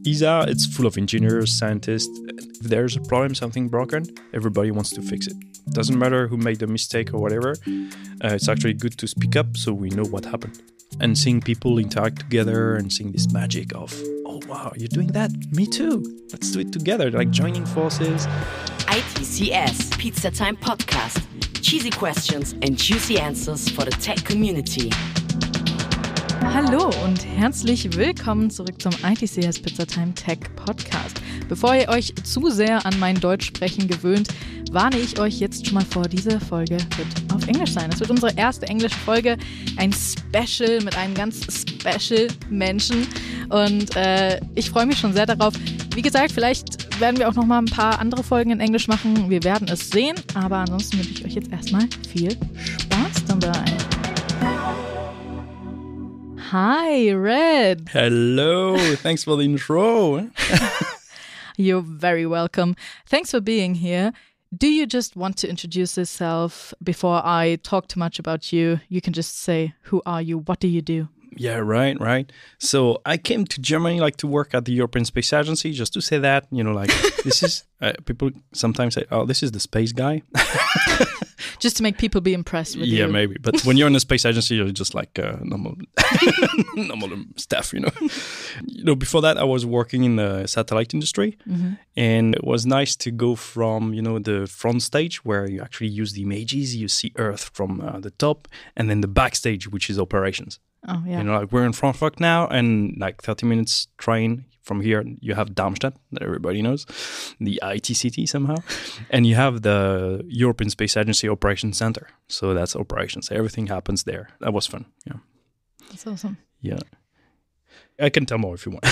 ESA, it's full of engineers, scientists. If there's a problem, something broken, everybody wants to fix it. Doesn't matter who made the mistake or whatever. It's actually good to speak up so we know what happened. And seeing people interact together and seeing this magic of, oh wow, you're doing that? Me too. Let's do it together, like joining forces. ITCS, Pizza Time Podcast. Cheesy questions and juicy answers for the tech community. Hallo und herzlich willkommen zurück zum ITCS Pizza Time Tech Podcast. Bevor ihr euch zu sehr an mein Deutschsprechen gewöhnt, warne ich euch jetzt schon mal vor, diese Folge wird auf Englisch sein. Es wird unsere erste englische Folge, ein Special mit einem ganz special Menschen und ich freue mich schon sehr darauf. Wie gesagt, vielleicht werden wir auch noch mal ein paar andere Folgen in Englisch machen. Wir werden es sehen, aber ansonsten wünsche ich euch jetzt erstmal viel Spaß dabei. Hi, Red. Hello, thanks for the intro. You're very welcome. Thanks for being here. Do you just want to introduce yourself before I talk too much about you? You can just say, who are you? What do you do? Yeah, right. So I came to Germany to work at the European Space Agency, just to say that, this is, people sometimes say, oh, this is the space guy. Just to make people be impressed with you. Yeah, maybe. But when you're in a space agency, you're just like normal staff, Before that, I was working in the satellite industry. Mm-hmm. And it was nice to go from, the front stage where you actually use the images, you see Earth from the top, and then the backstage, which is operations. Oh, yeah. We're in Frankfurt now, and 30 minutes train from here, you have Darmstadt, that everybody knows, the IT city somehow. And you have the European Space Agency Operations Center. So that's operations. Everything happens there. That was fun. Yeah. That's awesome. Yeah. I can tell more if you want.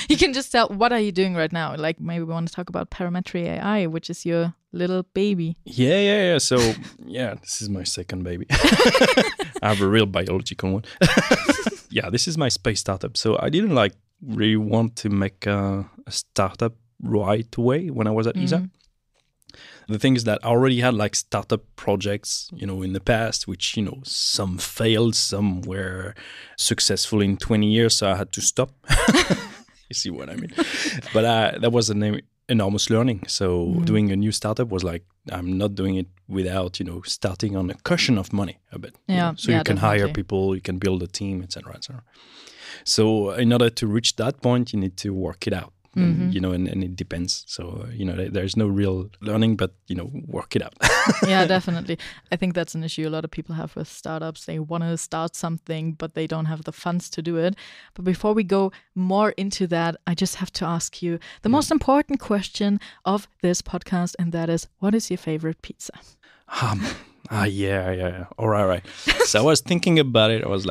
You can just tell, what are you doing right now? Maybe we want to talk about Parametry.ai, which is your little baby. Yeah. So, this is my second baby. I have a real biological one. Yeah, this is my space startup. So I didn't really want to make a startup right away when I was at ESA. The thing is that I already had startup projects, in the past, which, some failed, some were successful in 20 years, so I had to stop. You see what I mean? But that was an enormous learning. So doing a new startup was I'm not doing it without, starting on a cushion of money a bit. Yeah. So you can definitely hire people, you can build a team, etc., etc. So in order to reach that point, you need to work it out. Mm-hmm. And it depends. So, there's no real learning, but, work it out. Yeah, definitely. I think that's an issue a lot of people have with startups. They want to start something, but they don't have the funds to do it. But before we go more into that, I just have to ask you the most important question of this podcast, and that is, what is your favorite pizza? Yeah. All right. So I was thinking about it. I was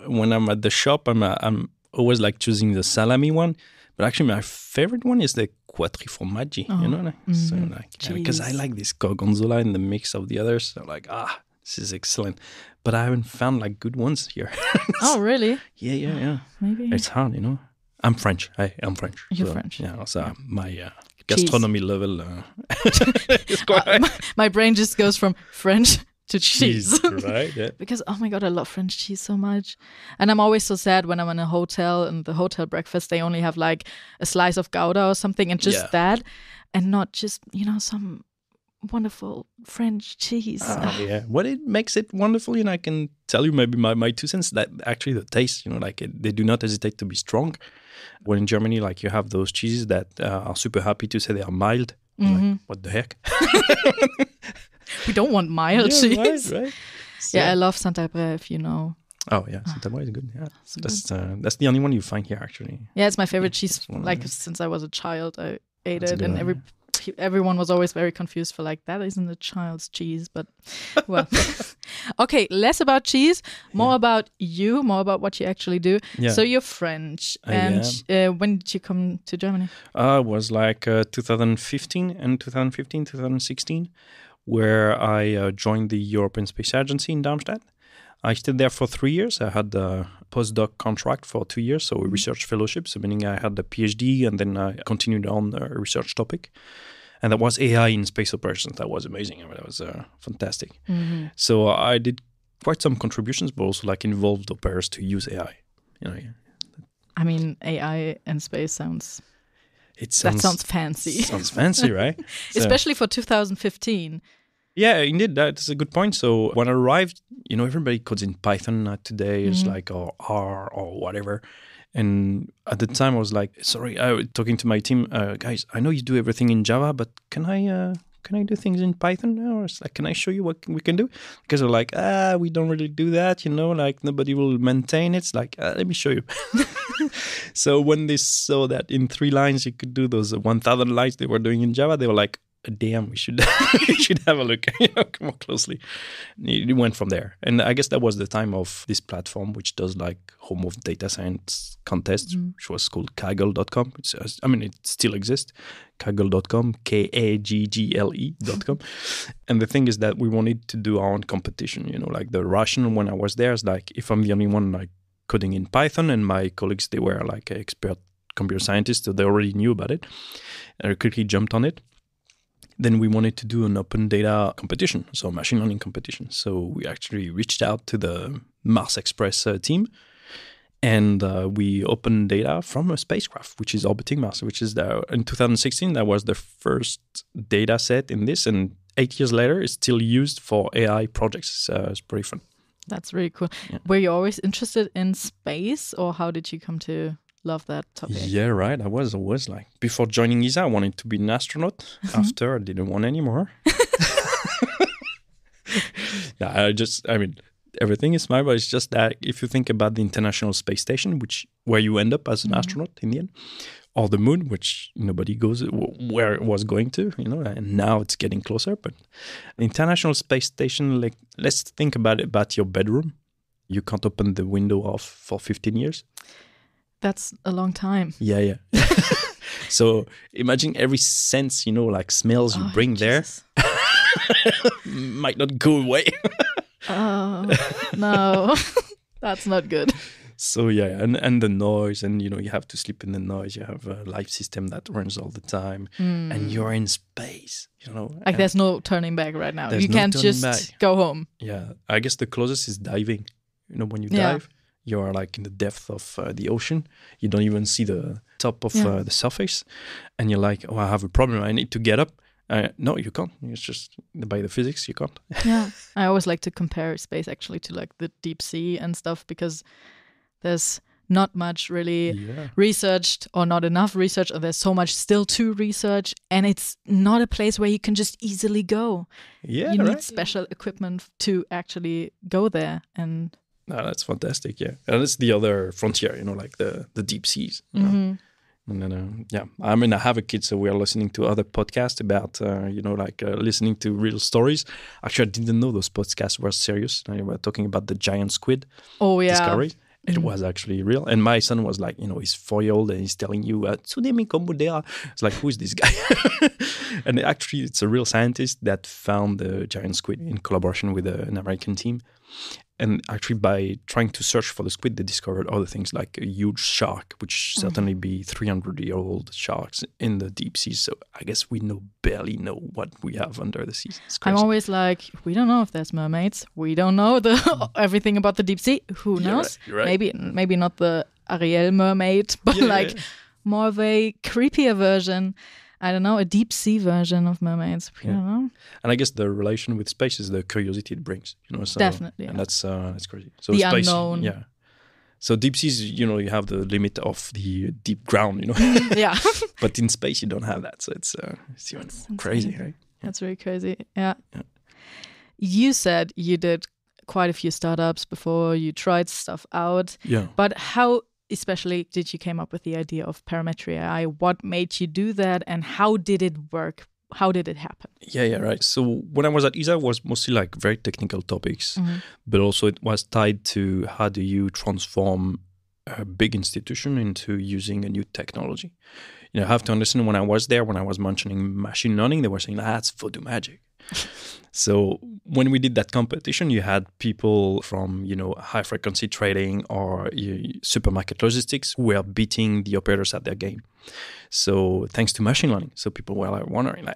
when I'm at the shop, I'm always choosing the salami one. But actually, my favorite one is the quattro formaggi, So because I like this gorgonzola in the mix of the others. So this is excellent. But I haven't found good ones here. Oh, really? Yeah. Maybe. It's hard, I'm French. I'm French. You're French. Yeah, so my gastronomy level is quite high. My brain just goes from French to cheese. Right, yeah. Because, oh my God, I love French cheese so much. And I'm always so sad when I'm in a hotel and the hotel breakfast, they only have a slice of Gouda or something and just that, and not just, some wonderful French cheese. Oh, yeah. What it makes it wonderful, I can tell you maybe my 2 cents, that actually the taste, they do not hesitate to be strong. When in Germany, you have those cheeses that are super happy to say they are mild. Mm-hmm. What the heck? We don't want mild cheese. Right. So. Yeah, I love Saint-Abré, if you know. Oh, yeah, Saint-Abré is good. Yeah, that's the only one you find here, actually. Yeah, it's my favorite cheese. Since I was a child, I ate it, and everyone was always very confused for that isn't a child's cheese, but well. Okay, less about cheese, more about you, more about what you actually do. Yeah. So you're French, and when did you come to Germany? It was 2015 and 2016. Where I joined the European Space Agency in Darmstadt. I stayed there for 3 years. I had a postdoc contract for 2 years, so a research fellowship, so meaning I had a PhD and then I continued on a research topic. And that was AI in space operations. That was amazing. That was fantastic. Mm-hmm. So I did quite some contributions, but also involved operators to use AI. I mean, AI in space sounds fancy. Sounds fancy, right? Especially for 2015. Yeah, indeed, that's a good point. So when I arrived, everybody codes in Python today. It's like or R or whatever. And at the time, I was like, sorry, I was talking to my team, guys, I know you do everything in Java, but can I do things in Python now? Or it's like, can I show you what we can do? Because they're like, we don't really do that, like nobody will maintain it. It's like, let me show you. So when they saw that in 3 lines, you could do those 1,000 lines they were doing in Java, they were like, damn, we should have a look, more closely. It went from there. And I guess that was the time of this platform, which does like home of data science contests, which was called Kaggle.com. It still exists. Kaggle.com, Kaggle.com. And the thing is that we wanted to do our own competition, like the rationale when I was there is like, if I'm the only one like coding in Python and my colleagues, they were like expert computer scientists, so they already knew about it. And I quickly jumped on it. Then we wanted to do an open data competition, so machine learning competition. So we actually reached out to the Mars Express team, and we opened data from a spacecraft, which is orbiting Mars, which is in 2016, that was the first data set in this. And 8 years later, it's still used for AI projects. It's pretty fun. That's really cool. Yeah. Were you always interested in space, or how did you come to love that topic? Yeah, right. I was always like, before joining ESA, I wanted to be an astronaut. After, I didn't want anymore. Everything is fine, but it's just that if you think about the International Space Station, where you end up as an astronaut in the end, or the moon, which nobody goes where it was going to, and now it's getting closer. But the International Space Station, like, let's think about your bedroom. You can't open the window off for 15 years. That's a long time. Yeah. So imagine every sense, like smells you bring Jesus. there might not go away. Oh, no. That's not good. So yeah, and the noise, and you have to sleep in the noise. You have a life system that runs all the time, and you're in space. Like there's no turning back right now. You can't just go home. Yeah, I guess the closest is diving. When you dive, you are like in the depth of the ocean. You don't even see the top of the surface, and you're like, I have a problem. I need to get up. No, you can't. It's just by the physics, you can't. Yeah, I always like to compare space actually to like the deep sea and stuff, because there's not much really researched, or not enough research, or there's so much still to research, and it's not a place where you can just easily go. Yeah, you need special equipment to actually go there. And that's fantastic. Yeah, and it's the other frontier, like the deep seas. And then, I have a kid, so we are listening to other podcasts about, listening to real stories. Actually, I didn't know those podcasts were serious. They were talking about the giant squid discovery. It was actually real. And my son was like, he's 4-year-old and he's telling you, tsunami Kombudera. It's like, who is this guy? And actually, it's a real scientist that found the giant squid in collaboration with an American team. And actually, by trying to search for the squid, they discovered other things like a huge shark, which certainly be 300-year-old sharks in the deep sea. So I guess we barely know what we have under the sea. I'm always like, we don't know if there's mermaids. We don't know everything about the deep sea. Who knows? You're right. Maybe not the Ariel mermaid, but more of a creepier version. I don't know, a deep sea version of mermaids. I don't know. And I guess the relation with space is the curiosity it brings. So, definitely. And that's crazy. So the space, unknown. Yeah. So deep seas, you have the limit of the deep ground, Yeah. But in space, you don't have that. So it's even crazy, right? Yeah. That's very crazy. Yeah. You said you did quite a few startups before you tried stuff out. Yeah. But how especially did you came up with the idea of Parametry.ai? What made you do that, and how did it work? How did it happen? Yeah, right. So when I was at ESA, it was mostly like very technical topics, but also it was tied to how do you transform a big institution into using a new technology. I have to understand, when I was there, when I was mentioning machine learning, they were saying, that's voodoo magic. So when we did that competition, you had people from, high frequency trading or supermarket logistics who were beating the operators at their game. So thanks to machine learning. So people were like wondering,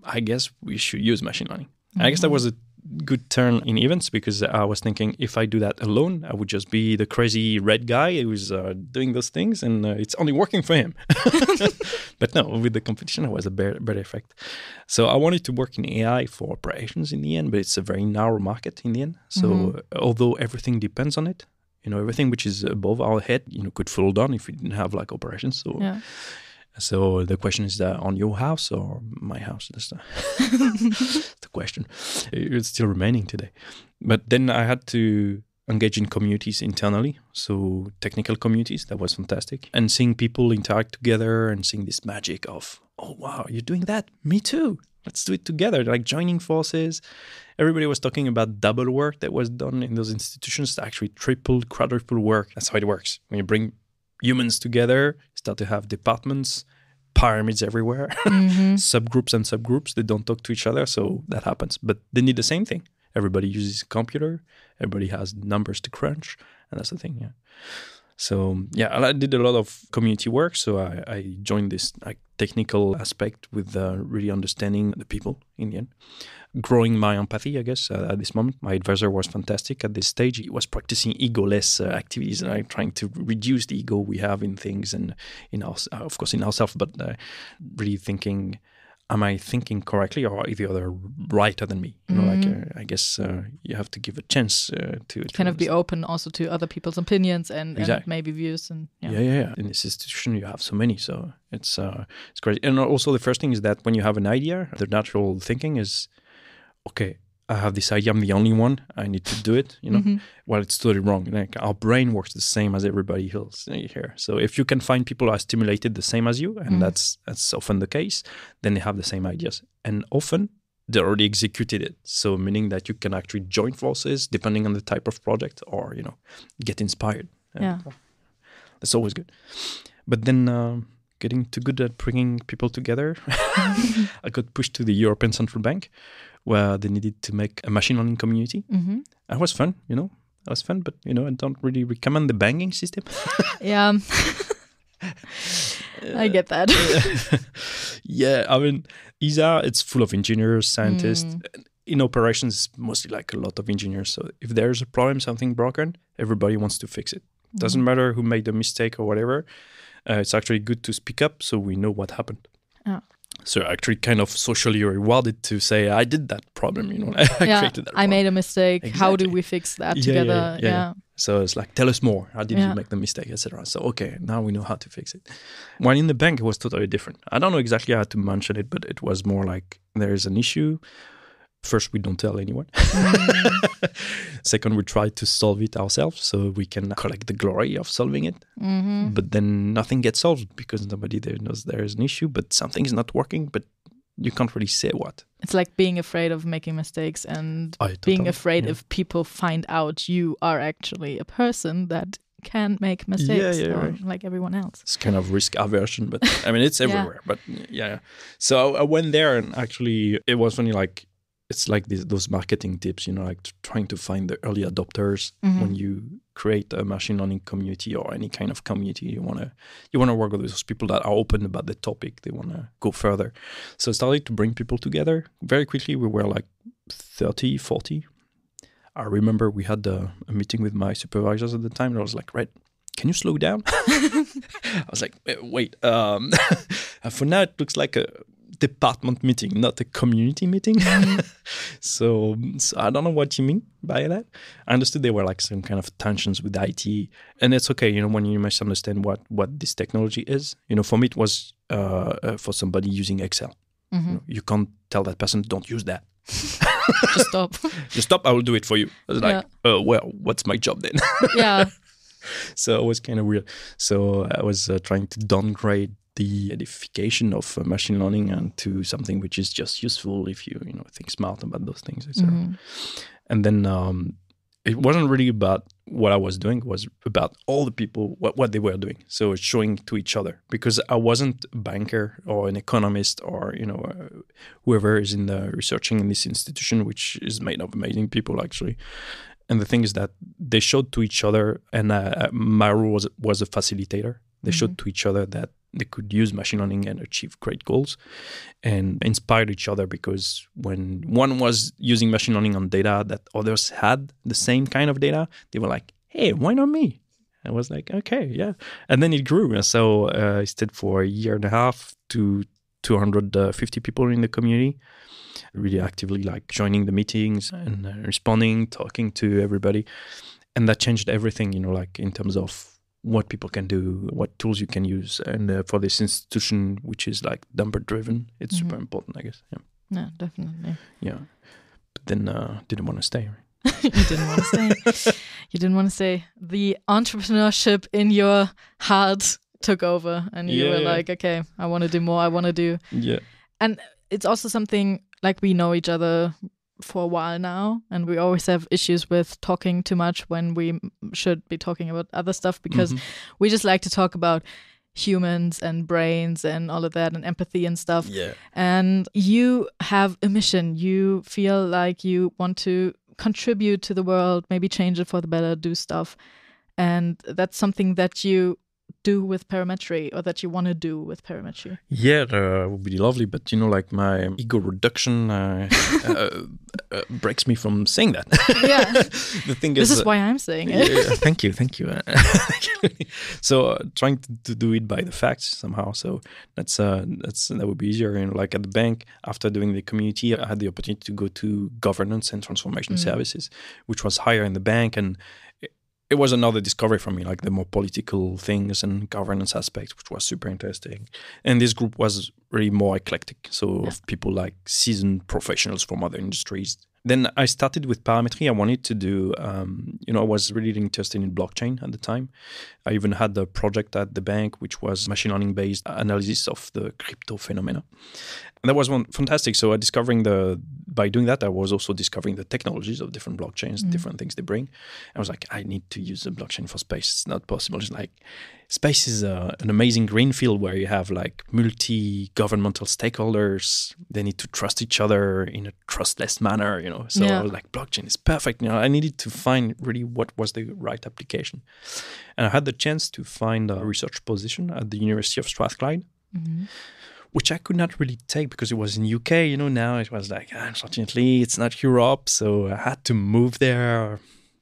I guess we should use machine learning. I guess that was good turn in events because I was thinking if I do that alone, I would just be the crazy red guy who's doing those things and it's only working for him. But no, with the competition, it was a better effect. So I wanted to work in AI for operations in the end, but it's a very narrow market in the end. So although everything depends on it, everything which is above our head, could fall down if we didn't have like operations. So. Yeah. So the question is on your house or my house? That's the question. It's still remaining today. But then I had to engage in communities internally. So technical communities, that was fantastic. And seeing people interact together and seeing this magic of, oh, wow, you're doing that? Me too. Let's do it together. Like joining forces. Everybody was talking about double work that was done in those institutions. Actually triple, quadruple work. That's how it works. When you bring humans together, start to have departments, pyramids everywhere, subgroups and subgroups. They don't talk to each other, so that happens. But they need the same thing. Everybody uses a computer. Everybody has numbers to crunch, and that's the thing. Yeah. So I did a lot of community work. So I joined this technical aspect with really understanding the people in the end. Growing my empathy, I guess, at this moment. My advisor was fantastic at this stage. He was practicing egoless activities and trying to reduce the ego we have in things and in of course in ourselves, but really thinking, am I thinking correctly or is the other righter than me? I guess you have to give a chance to kind of be open also to other people's opinions and maybe views. And yeah. In this institution, you have so many, so it's great. And also the first thing is that when you have an idea, the natural thinking is, okay, I have this idea, I'm the only one, I need to do it, Well, it's totally wrong. Like our brain works the same as everybody else here. So if you can find people who are stimulated the same as you, and that's often the case, then they have the same ideas. And often they already executed it. So meaning that you can actually join forces depending on the type of project or, get inspired. Yeah. That's always good. But then getting too good at bringing people together, I got pushed to the European Central Bank, where they needed to make a machine learning community. That was fun, That was fun, but, I don't really recommend the banking system. Yeah. I get that. Yeah, I mean, ESA, it's full of engineers, scientists. In operations, it's mostly like a lot of engineers. So if there's a problem, something broken, everybody wants to fix it. Doesn't matter who made the mistake or whatever. It's actually good to speak up so we know what happened. Yeah. So actually kind of socially rewarded to say, I did that problem, I created that problem. I made a mistake. Exactly. How do we fix that together? Yeah. So it's like, tell us more. How did you make the mistake, etc. So, okay, now we know how to fix it. When in the bank, it was totally different. I don't know exactly how to mention it, but it was more like there is an issue. First, we don't tell anyone. Second, we try to solve it ourselves so we can collect the glory of solving it. But then nothing gets solved because nobody there knows there is an issue, but something is not working, but you can't really say what. It's like being afraid of making mistakes and being afraid if people find out you are actually a person that can make mistakes like everyone else. It's kind of risk aversion, but I mean, it's everywhere. But yeah. So I went there and actually it was funny, like, it's like those marketing tips, like trying to find the early adopters when you create a machine learning community or any kind of community. You wanna work with those people that are open about the topic. They want to go further. So I started to bring people together. Very quickly, we were like 30, 40. I remember we had a meeting with my supervisors at the time. And I was like, Red, can you slow down? I was like, wait. For now, it looks like a department meeting, not a community meeting. So I don't know what you mean by that. I understood there were like some kind of tensions with IT, and it's okay, when you must understand what this technology is. For me, it was for somebody using Excel. You can't tell that person, don't use that. Just stop. Just stop, I will do it for you. I was like, well, what's my job then? Yeah. So it was kind of weird. So I was trying to downgrade the edification of machine learning and to something which is just useful if you think smart about those things, etc. And then it wasn't really about what I was doing. It was about all the people, what they were doing. So it's showing to each other, because I wasn't a banker or an economist or whoever is in the researching in this institution, which is made of amazing people actually. And the thing is that they showed to each other, and my role was a facilitator. They showed to each other that they could use machine learning and achieve great goals, and inspired each other, because when one was using machine learning on data that others had the same kind of data, they were like, hey, why not me? I was like, okay, yeah. And then it grew. And so I stayed for a year and a half to 250 people in the community, really actively like joining the meetings and responding, talking to everybody. And that changed everything, like in terms of what people can do, what tools you can use. And for this institution, which is like number driven, it's super important, I guess. Yeah, definitely. Yeah. But then didn't want to stay, right? You didn't want to stay. You didn't want to stay. The entrepreneurship in your heart took over, and you were like, okay, I want to do more. I want to do. Yeah. And it's also something like we know each other for a while now, and we always have issues with talking too much when we should be talking about other stuff, because we just like to talk about humans and brains and all of that and empathy and stuff. Yeah. And you have a mission. You feel like you want to contribute to the world, maybe change it for the better, do stuff. And that's something that you do with Parametry, or that you want to do with Parametry. Yeah, that would be lovely. But, like my ego reduction breaks me from saying that. Yeah. The thing this is why I'm saying it. Yeah, thank you. So trying to do it by the facts somehow. So that would be easier. Like at the bank, after doing the community, I had the opportunity to go to governance and transformation services, which was higher in the bank, and it was another discovery for me, like the more political things and governance aspects, which was super interesting. And this group was really more eclectic, so of people like seasoned professionals from other industries. Then I started with Parametry. I wanted to do, I was really interested in blockchain at the time. I even had a project at the bank, which was machine learning based analysis of the crypto phenomena. And that was fantastic. So by doing that, I was also discovering the technologies of different blockchains, different things they bring. I was like, I need to use a blockchain for space. It's not possible. It's like, space is an amazing green field where you have like multi-governmental stakeholders. They need to trust each other in a trustless manner, So I was like, blockchain is perfect. I needed to find really what was the right application. And I had the chance to find a research position at the University of Strathclyde, which I could not really take because it was in UK. Now it was like, unfortunately, it's not Europe. So I had to move there,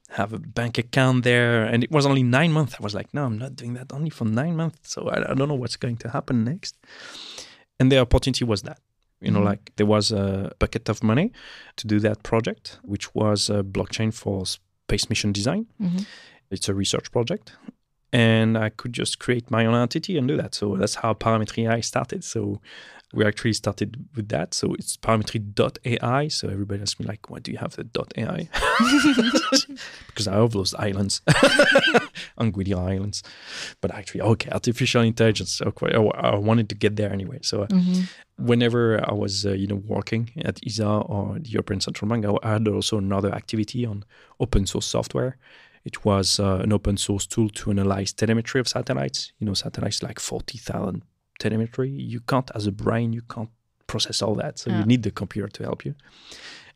have a bank account there. And it was only 9 months. I was like, no, I'm not doing that only for 9 months. So I don't know what's going to happen next. And the opportunity was that. Like there was a bucket of money to do that project, which was a blockchain for space mission design. It's a research project. And I could just create my own entity and do that. So that's how Parametry.ai started. So we actually started with that. So it's Parametry.ai. So everybody asks me like, why do you have the .ai? Because I have those islands, Anguilla Islands. But actually, artificial intelligence. Okay, I wanted to get there anyway. So whenever I was, working at ESA or the European Central Bank, I had also another activity on open source software. It was an open source tool to analyze telemetry of satellites. Satellites like 40,000 telemetry. You can't, as a brain, you can't process all that. So you need the computer to help you.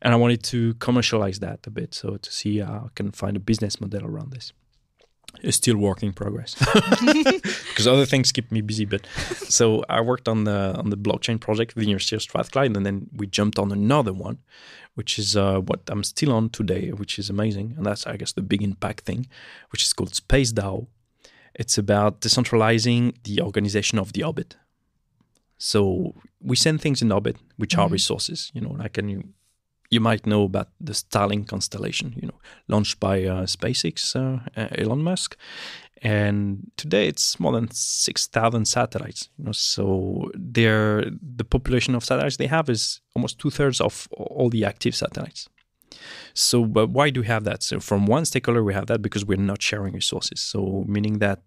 And I wanted to commercialize that a bit. So to see how I can find a business model around this. It's still work in progress because other things keep me busy. But so I worked on the blockchain project with the University of Strathclyde, and then we jumped on another one, which is what I'm still on today, which is amazing. And that's, I guess, the big impact thing, which is called Space DAO. It's about decentralizing the organization of the orbit. So we send things in orbit, which are resources, you might know about the Starlink constellation, launched by SpaceX, Elon Musk. And today it's more than 6,000 satellites. So the population of satellites they have is almost 2/3 of all the active satellites. So but why do we have that? So from one stakeholder, we have that because we're not sharing resources. So meaning that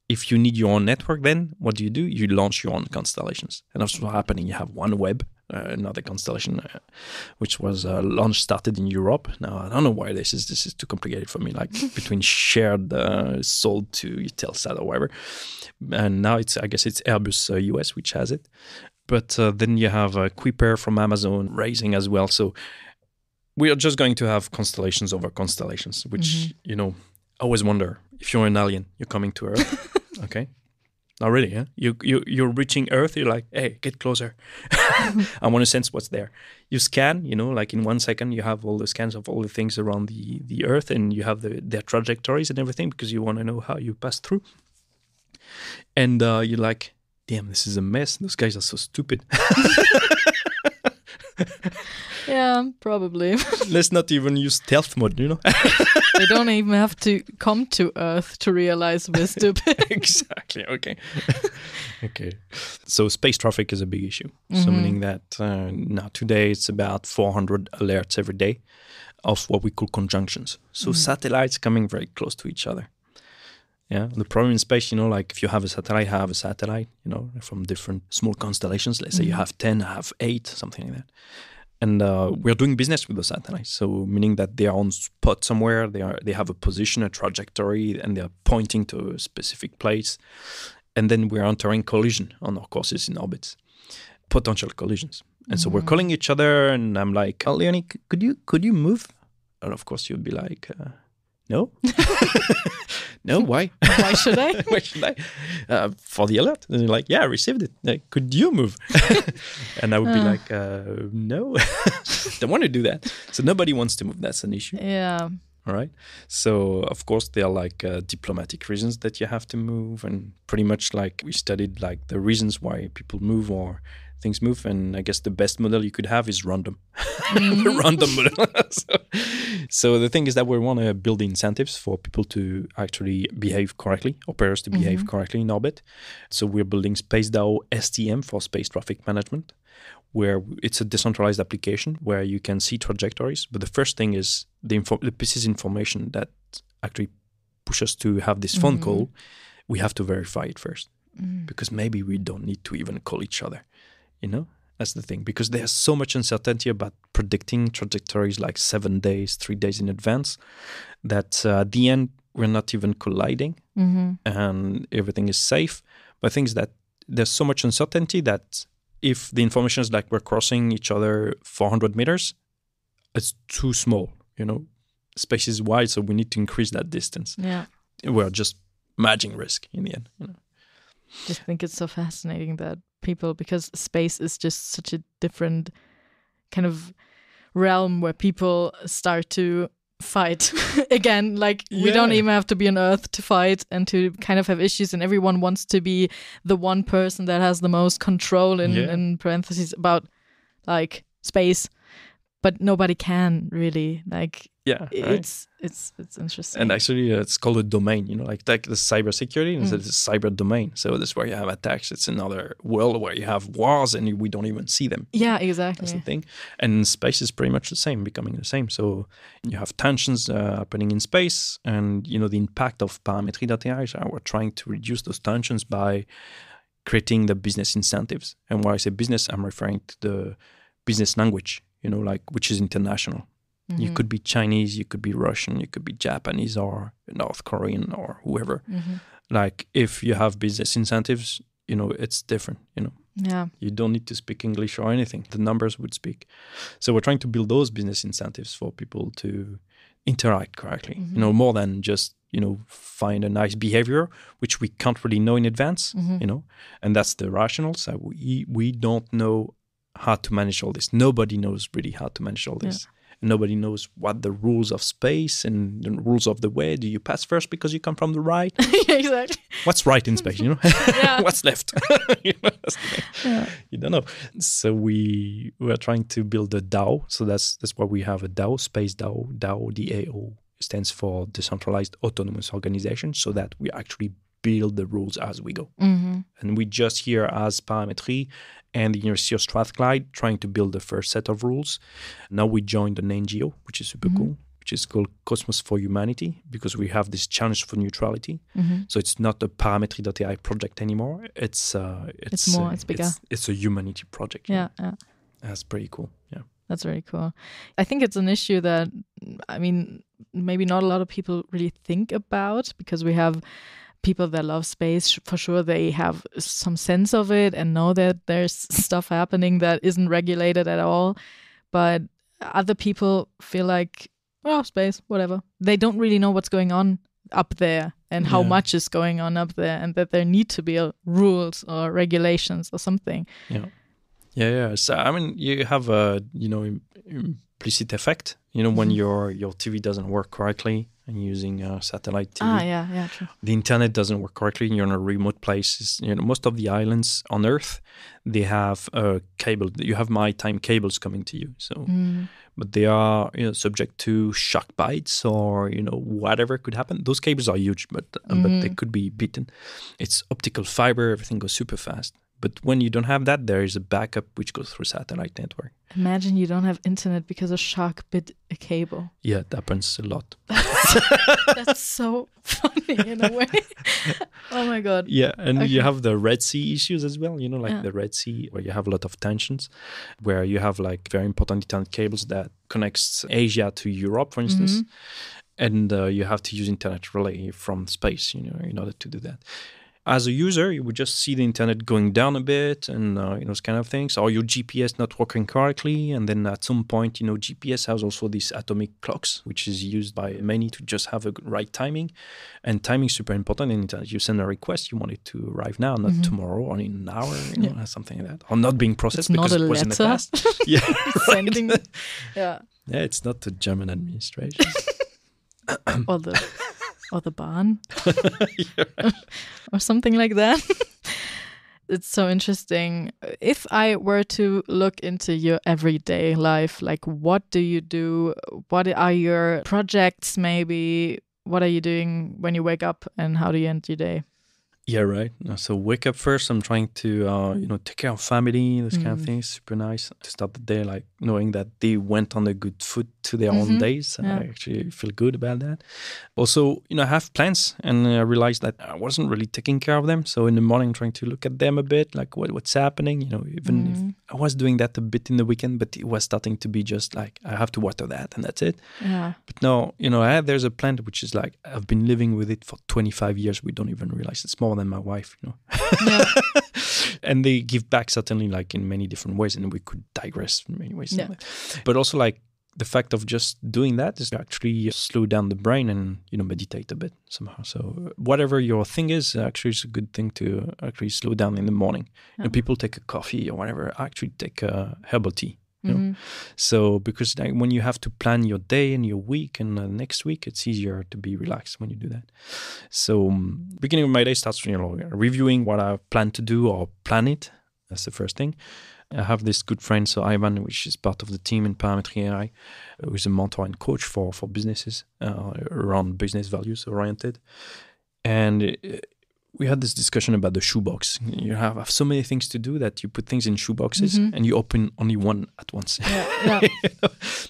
if you need your own network, then what do? You launch your own constellations. And that's what's happening. You have OneWeb, another constellation, which was started in Europe. Now, I don't know why this is too complicated for me, like between shared, sold to Eutelsat or whatever. And now I guess it's Airbus US, which has it. But then you have Kuiper from Amazon raising as well. So we are just going to have constellations over constellations, which, I always wonder, if you're an alien, you're coming to Earth, okay? Not really, huh? You're reaching Earth, you're like, hey, get closer. I want to sense what's there. You scan, like in 1 second, you have all the scans of all the things around the Earth, and you have their trajectories and everything because you want to know how you pass through. And you're like, damn, this is a mess. Those guys are so stupid. Yeah, probably. Let's not even use stealth mode, They don't even have to come to Earth to realize we're stupid. Exactly. Okay. Okay. So space traffic is a big issue. So meaning that now today it's about 400 alerts every day of what we call conjunctions. So satellites coming very close to each other. Yeah. The problem in space, like if you have a satellite, from different small constellations. Let's say you have 10, I have 8, something like that. And we're doing business with those satellites. So meaning that they are on spot somewhere, they have a position, a trajectory, and they're pointing to a specific place. And then we're entering collision on our courses in orbits, potential collisions. And so we're calling each other, and I'm like, oh, Leonie, could you move? And of course you'd be like, no. No, why? Why should I? Why should I? For the alert. And you're like, yeah, I received it. Like, could you move? And I would be like, no, don't want to do that. So nobody wants to move. That's an issue. Yeah. All right. So, of course, there are like diplomatic reasons that you have to move. And pretty much like we studied like the reasons why people move or things move. And I guess the best model you could have is random. The random model. So the thing is that we want to build incentives for people to actually behave correctly, operators to behave correctly in orbit. So we're building SpaceDAO STM for space traffic management, where it's a decentralized application where you can see trajectories. But the first thing is the pieces information that actually push us to have this phone call. We have to verify it first because maybe we don't need to even call each other, That's the thing, because there's so much uncertainty about predicting trajectories like 7 days, 3 days in advance, that at the end, we're not even colliding and everything is safe. But the thing is that there's so much uncertainty that if the information is like we're crossing each other 400 meters, it's too small, Space is wide, so we need to increase that distance. Yeah. We're just managing risk in the end, Just think it's so fascinating that people, because space is just such a different kind of realm where people start to fight again. Like we don't even have to be on Earth to fight and to kind of have issues, and everyone wants to be the one person that has the most control in parentheses about like space, but nobody can really like. Yeah, right. It's interesting. And actually, it's called a domain. Like the cybersecurity, it's a cyber domain. So that's where you have attacks. It's another world where you have wars, and we don't even see them. Yeah, exactly. That's the thing. And space is pretty much the same, becoming the same. So you have tensions happening in space, and the impact of Parametry.ai. So we're trying to reduce those tensions by creating the business incentives. And when I say business, I'm referring to the business language. Which is international. You could be Chinese, you could be Russian, you could be Japanese or North Korean or whoever. Like if you have business incentives, it's different, Yeah. You don't need to speak English or anything. The numbers would speak. So we're trying to build those business incentives for people to interact correctly, more than just, find a nice behavior, which we can't really know in advance, and that's the rationale. So we don't know how to manage all this. Nobody knows really how to manage all this. And nobody knows what the rules of space and the rules of the way. Do you pass first because you come from the right? Yeah, exactly. What's right in space, What's left? That's the thing. Yeah. You don't know. So we are trying to build a DAO. So that's why we have a DAO, Space DAO. DAO, DAO stands for Decentralized Autonomous Organization, so that we actually build the rules as we go. And we just here as Parametry and the University of Strathclyde trying to build the first set of rules. Now we joined an NGO, which is super cool, which is called Cosmos for Humanity, because we have this challenge for neutrality. So it's not a Parametry.ai project anymore. It's bigger. It's a humanity project. Yeah. That's pretty cool. Yeah. That's very cool. I think it's an issue that, maybe not a lot of people really think about, because we have people that love space, for sure, they have some sense of it and know that there's stuff happening that isn't regulated at all. But other people feel like, space, whatever. They don't really know what's going on up there and how much is going on up there, and that there need to be rules or regulations or something. Yeah. So I mean, you have a implicit effect. When your TV doesn't work correctly and using satellite TV. True. The internet doesn't work correctly and you're in a remote place. Most of the islands on Earth, they have a cable. You have maritime cables coming to you. So, but they are subject to shock bites or whatever could happen. Those cables are huge, but they could be beaten. It's optical fiber. Everything goes super fast. But when you don't have that, there is a backup which goes through satellite network. Imagine you don't have internet because a shark bit a cable. Yeah, it happens a lot. That's so funny in a way. Oh my God. Yeah, and you have the Red Sea issues as well, the Red Sea, where you have a lot of tensions, where you have like very important internet cables that connects Asia to Europe, for instance. And you have to use internet relay from space, in order to do that. As a user, you would just see the internet going down a bit and those kind of things, or your GPS not working correctly. And then at some point, GPS has also these atomic clocks, which is used by many to just have a right timing. And timing is super important in internet. You send a request, you want it to arrive now, not tomorrow or in an hour, or something like that. Or not being processed it's because not it was in the past. Sending. Yeah, it's not the German administration. Or the barn or something like that. It's so interesting. If I were to look into your everyday life, like what do you do? What are your projects maybe? What are you doing when you wake up and how do you end your day? Yeah, right. So wake up first. I'm trying to, take care of family, those kind of things. Super nice to start the day, like knowing that they went on a good foot to their own days. I actually feel good about that. Also, I have plans and I realized that I wasn't really taking care of them. So in the morning, trying to look at them a bit, like what's happening, even if I was doing that a bit in the weekend, but it was starting to be just like, I have to water that and that's it. Yeah. But no, there's a plant which is like, I've been living with it for 25 years. We don't even realize it's more than my wife, Yeah. And they give back certainly like in many different ways, and we could digress in many ways. But also like the fact of just doing that is actually slow down the brain and meditate a bit somehow. So whatever your thing is, actually it's a good thing to actually slow down in the morning. People take a coffee or whatever, actually take a herbal tea. So because when you have to plan your day and your week and next week, it's easier to be relaxed when you do that. So beginning of my day starts reviewing what I plan to do or plan it. That's the first thing. I have this good friend, so Ivan, which is part of the team in Parametry.ai, who is a mentor and coach for businesses around business values oriented. And we had this discussion about the shoebox. You have so many things to do that you put things in shoeboxes and you open only one at once. Yeah.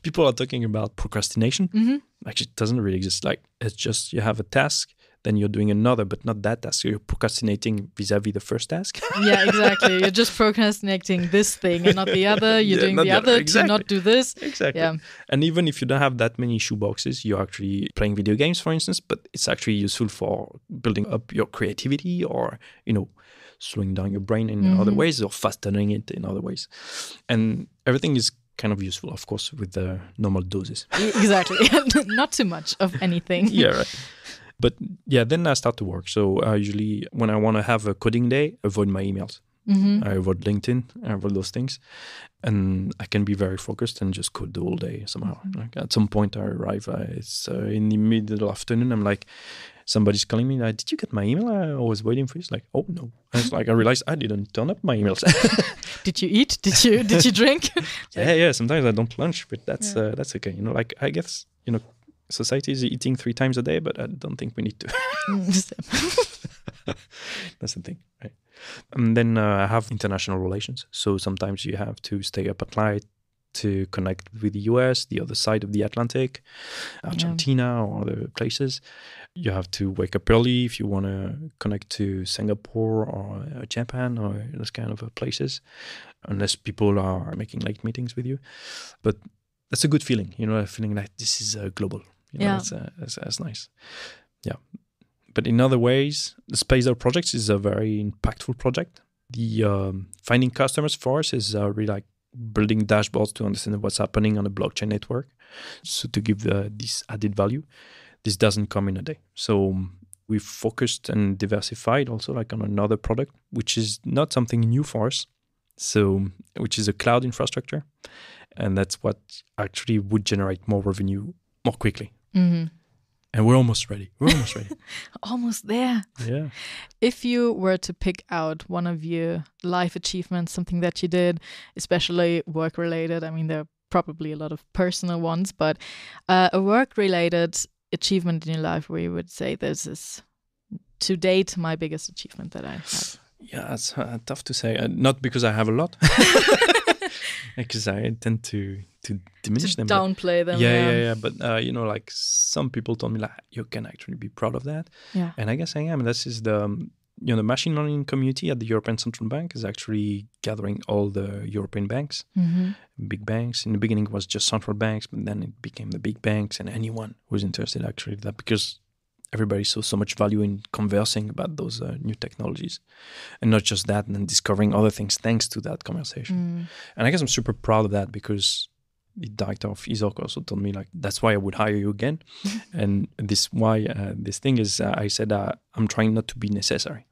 People are talking about procrastination. Actually, it doesn't really exist. Like, it's just you have a task, then you're doing another, but not that task. So you're procrastinating vis-a-vis the first task. Yeah, exactly. You're just procrastinating this thing and not the other. You're doing the other to not do this. Exactly. Yeah. And even if you don't have that many shoeboxes, you're actually playing video games, for instance, but it's actually useful for building up your creativity or, slowing down your brain in other ways or fastening it in other ways. And everything is kind of useful, of course, with the normal doses. Exactly. Not too much of anything. Yeah, right. But yeah, then I start to work. So usually when I want to have a coding day, I avoid my emails. I avoid LinkedIn, I avoid those things. And I can be very focused and just code the whole day somehow. Like at some point I arrive, it's in the middle afternoon, I'm like, somebody's calling me, like, did you get my email? I was waiting for you. It's like, oh no. And it's like, I realized I didn't turn up my emails. Did you eat? Did you drink? Yeah. Sometimes I don't lunch, but that's okay. Like I guess, society is eating 3 times a day, but I don't think we need to. That's the thing, right? And then I have international relations. So sometimes you have to stay up at night to connect with the US, the other side of the Atlantic, Argentina or other places. You have to wake up early if you want to connect to Singapore or Japan or those kind of places, unless people are making late meetings with you. But that's a good feeling, a feeling like this is global. That's nice. Yeah. But in other ways, the Space Out project is a very impactful project. The finding customers for us is really like building dashboards to understand what's happening on a blockchain network. So to give this added value. this doesn't come in a day. So we focused and diversified also like on another product, which is not something new for us. So, which is a cloud infrastructure. And that's what actually would generate more revenue more quickly. Mm-hmm. And we're almost ready. Almost there. Yeah. If you were to pick out one of your life achievements, something that you did, especially work-related, I mean, there are probably a lot of personal ones, but a work-related achievement in your life where you would say this is, to date, my biggest achievement that I have. Yeah, it's tough to say. Not because I have a lot. Because I tend to diminish them. Downplay them. Yeah. But, like some people told me like, you can actually be proud of that. Yeah. And I guess I am. This is the machine learning community at the European Central Bank is actually gathering all the European banks, big banks. In the beginning, it was just central banks, but then it became the big banks and anyone who's interested actually in that because everybody saw so much value in conversing about those new technologies. And not just that, and then discovering other things thanks to that conversation. And I guess I'm super proud of that because the director of ISOC also told me, like, that's why I would hire you again. And this thing is, I said, I'm trying not to be necessary.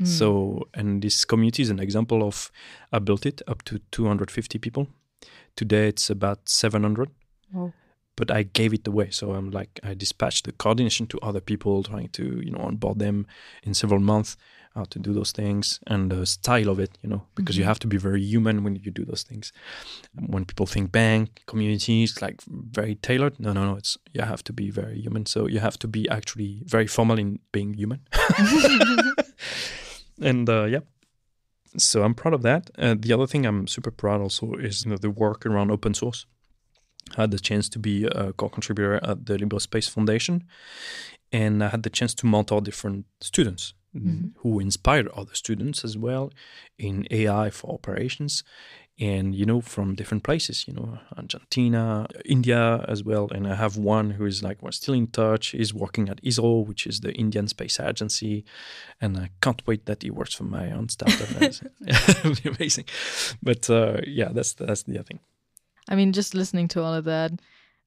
So, and this community is an example of, I built it up to 250 people. Today, it's about 700. Wow. But I gave it away. So I'm like, I dispatched the coordination to other people, trying to, onboard them in several months, how to do those things and the style of it, because you have to be very human when you do those things. When people think bank, communities, like very tailored. No, it's, you have to be very human. So you have to be actually very formal in being human. And so I'm proud of that. The other thing I'm super proud also is the work around open source. I had the chance to be a core contributor at the LibreSpace Foundation, and I had the chance to mentor different students who inspired other students as well in AI for operations, and from different places, Argentina, India as well. And I have one who is like, we're still in touch. He's working at ISRO, which is the Indian Space Agency, and I can't wait that he works for my own startup. It'll be amazing. But that's the other thing. I mean, just listening to all of that,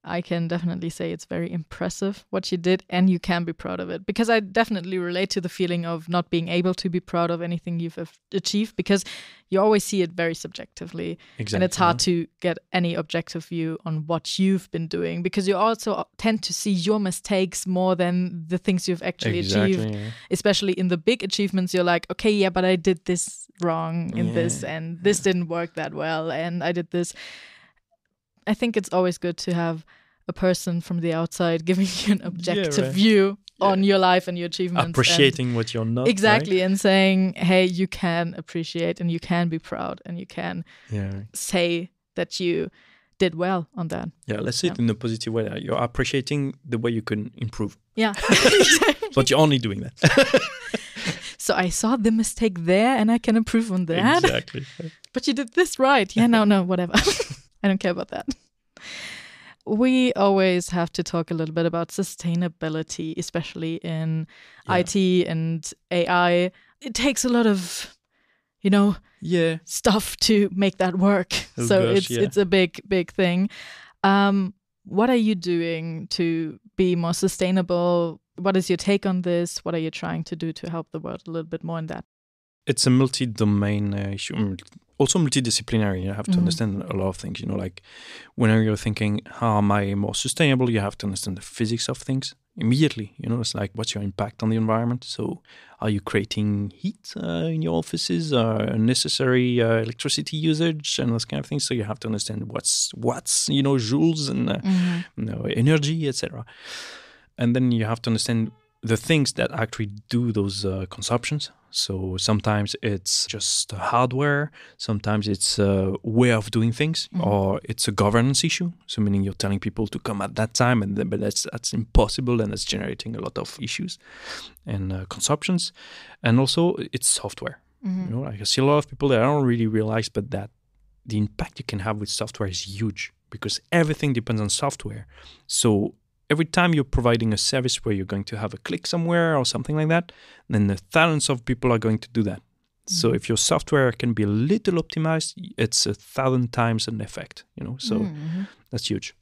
I can definitely say it's very impressive what you did, and you can be proud of it. Because I definitely relate to the feeling of not being able to be proud of anything you've achieved, because you always see it very subjectively. Exactly. And it's hard to get any objective view on what you've been doing, because you also tend to see your mistakes more than the things you've actually achieved. Yeah. Especially in the big achievements, you're like, okay, yeah, but I did this wrong in this, and this didn't work that well, and I did this. I think it's always good to have a person from the outside giving you an objective view on your life and your achievements. Appreciating what you're not. Exactly, right? And saying, hey, you can appreciate and you can be proud and you can say that you did well on that. Yeah, let's say it in a positive way. You're appreciating the way you can improve. Yeah. But you're only doing that. So I saw the mistake there and I can improve on that. Exactly. But you did this right. Yeah, no, whatever. I don't care about that. We always have to talk a little bit about sustainability, especially in IT and AI. It takes a lot of, stuff to make that work. It's a big thing. What are you doing to be more sustainable? What is your take on this? What are you trying to do to help the world a little bit more in that? It's a multi-domain issue. Also multidisciplinary. You have to understand a lot of things. Like whenever you're thinking, how am I more sustainable? You have to understand the physics of things immediately. It's like, what's your impact on the environment? So are you creating heat in your offices, unnecessary electricity usage and those kind of things? So you have to understand what's joules and energy, etc. And then you have to understand the things that actually do those consumptions. So sometimes it's just hardware, sometimes it's a way of doing things, or it's a governance issue. So meaning you're telling people to come at that time, but that's impossible, and that's generating a lot of issues and consumptions. And also it's software. I see a lot of people that I don't really realize, but that the impact you can have with software is huge, because everything depends on software. So every time you're providing a service where you're going to have a click somewhere or something like that, then the thousands of people are going to do that. So if your software can be a little optimized, it's 1,000 times an effect, So that's huge.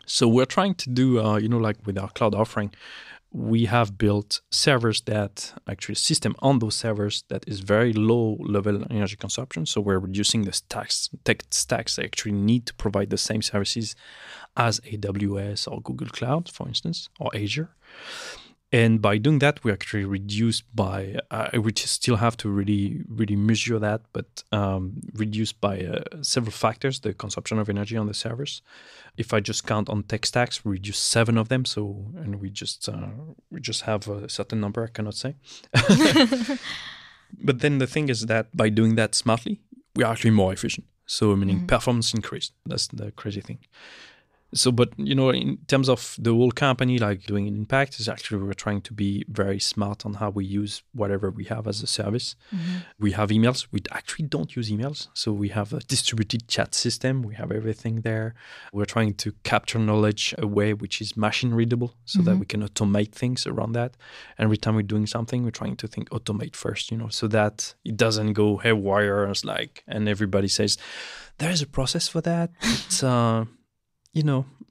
So we're trying to do, like with our cloud offering, we have built servers that actually a system on those servers that is very low level energy consumption. So we're reducing the tech stacks that actually need to provide the same services as AWS or Google Cloud, for instance, or Azure. And by doing that, we actually reduce by, we still have to really measure that, but reduce by several factors the consumption of energy on the servers. If I just count on tech stacks, we reduce 7 of them. So, and we just have a certain number, I cannot say. But then the thing is that by doing that smartly, we are actually more efficient. So meaning performance increased. That's the crazy thing. So, but, in terms of the whole company, like doing an impact, is actually we're trying to be very smart on how we use whatever we have as a service. We have emails. We actually don't use emails. So we have a distributed chat system. We have everything there. We're trying to capture knowledge a way which is machine readable so that we can automate things around that. And every time we're doing something, we're trying to think automate first, so that it doesn't go haywire and everybody says, there's a process for that. It's,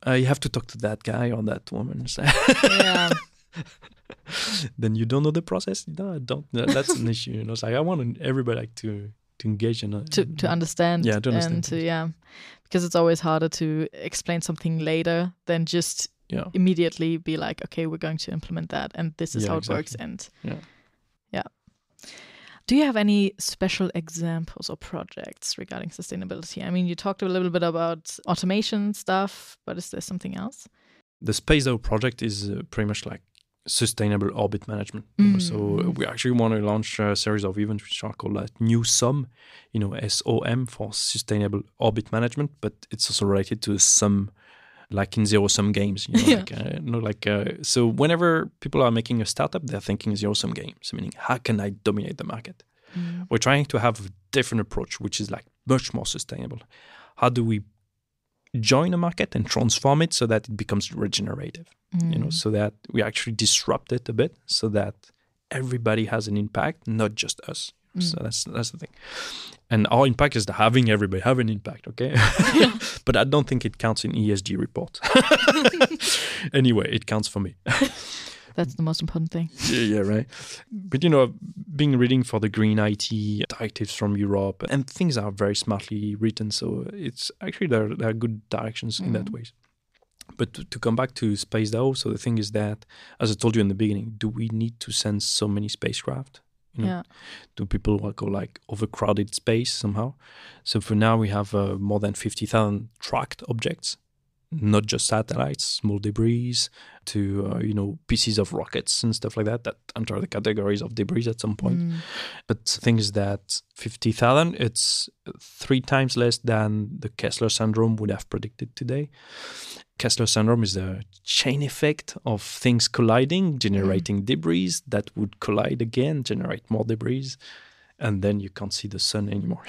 you have to talk to that guy or that woman. Yeah. Then you don't know the process. No, I don't. That's an issue. It's like I want everybody to engage in to understand. Yeah, to understand. And because it's always harder to explain something later than just immediately be like, okay, we're going to implement that, and this is how it works. And yeah. Do you have any special examples or projects regarding sustainability? I mean, you talked a little bit about automation stuff, but is there something else? The SpaceDAO project is pretty much like sustainable orbit management. So we actually want to launch a series of events which are called New SOM, SOM for sustainable orbit management, but it's also related to SOM, like in zero-sum games, so whenever people are making a startup, they're thinking zero-sum games, meaning how can I dominate the market? We're trying to have a different approach, which is like much more sustainable. How do we join a market and transform it so that it becomes regenerative, so that we actually disrupt it a bit so that everybody has an impact, not just us. So that's the thing. And our impact is having everybody have an impact, okay? But I don't think it counts in ESG report. Anyway, it counts for me. That's the most important thing. Yeah, right. But, being reading for the green IT directives from Europe, and things are very smartly written. So it's actually, there are good directions in that way. But to come back to SpaceDAO, so the thing is that, as I told you in the beginning, do we need to send so many spacecraft? Do people go like overcrowded space somehow? So for now, we have more than 50,000 tracked objects, not just satellites, small debris, to pieces of rockets and stuff like that enter the categories of debris at some point. But the thing is that 50,000, it's 3 times less than the Kessler syndrome would have predicted today. Kessler syndrome is the chain effect of things colliding, generating debris that would collide again, generate more debris, and then you can't see the sun anymore.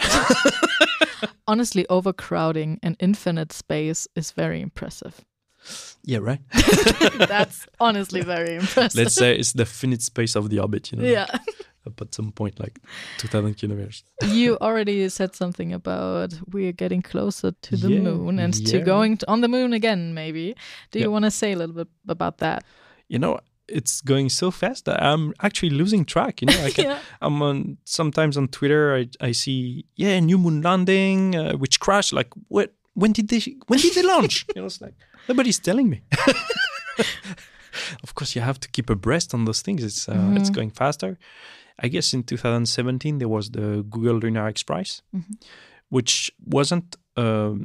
Honestly, overcrowding an infinite space is very impressive. Yeah, right? That's honestly very impressive. Let's say it's the finite space of the orbit, Yeah. Up at some point, like 2,000 kilometers. You already said something about we're getting closer to the moon and to going on the moon again, maybe. Do you want to say a little bit about that? It's going so fast that I'm actually losing track. I'm sometimes on Twitter. I see new moon landing, which crashed. Like what? When did they launch? It's like nobody's telling me. Of course, you have to keep abreast on those things. It's going faster. I guess in 2017 there was the Google Lunar X Prize, which wasn't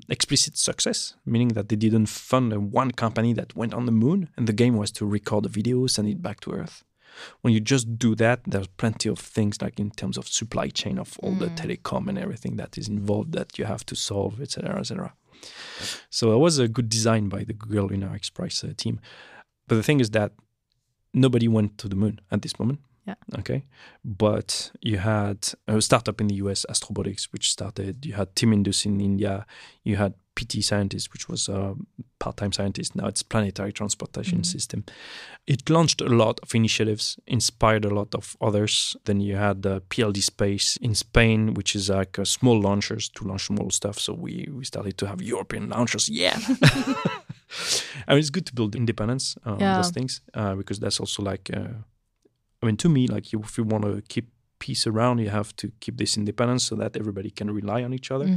explicit success, meaning that they didn't fund one company that went on the moon, and the game was to record the video, send it back to Earth. When you just do that, there's plenty of things like in terms of supply chain of all the telecom and everything that is involved that you have to solve, etc., etc. So it was a good design by the Google Lunar X Prize team. But the thing is that nobody went to the moon at this moment. Yeah. Okay. But you had a startup in the US, Astrobotics, which started. You had Team Indus in India. You had PT Scientist, which was a part-time scientist. Now it's Planetary Transportation System. It launched a lot of initiatives, inspired a lot of others. Then you had PLD Space in Spain, which is like small launchers to launch small stuff. So we started to have European launchers. Yeah. I mean, it's good to build independence on those things because that's also like, I mean, to me, like if you want to keep peace around, you have to keep this independence so that everybody can rely on each other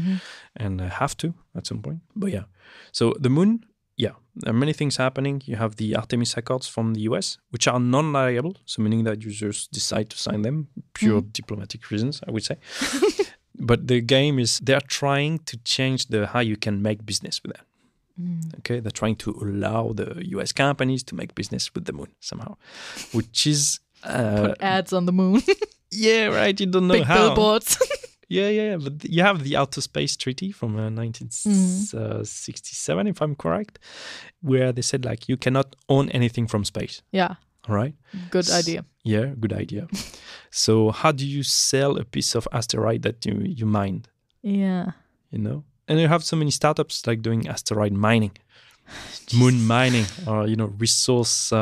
and have to at some point. But yeah, so the moon, there are many things happening. You have the Artemis Accords from the US, which are non-liable, so meaning that users decide to sign them, pure diplomatic reasons, I would say. But the game is they're trying to change how you can make business with that. Okay, they're trying to allow the US companies to make business with the moon somehow, which is put ads on the moon. Yeah, right. You don't know Big how. billboards. Yeah. But you have the Outer Space Treaty from 1967, if I'm correct, where they said like you cannot own anything from space. Yeah. All right. Good idea. Yeah, good idea. So how do you sell a piece of asteroid that you mined? Yeah. You know, and you have so many startups like doing asteroid mining, moon mining, or resource.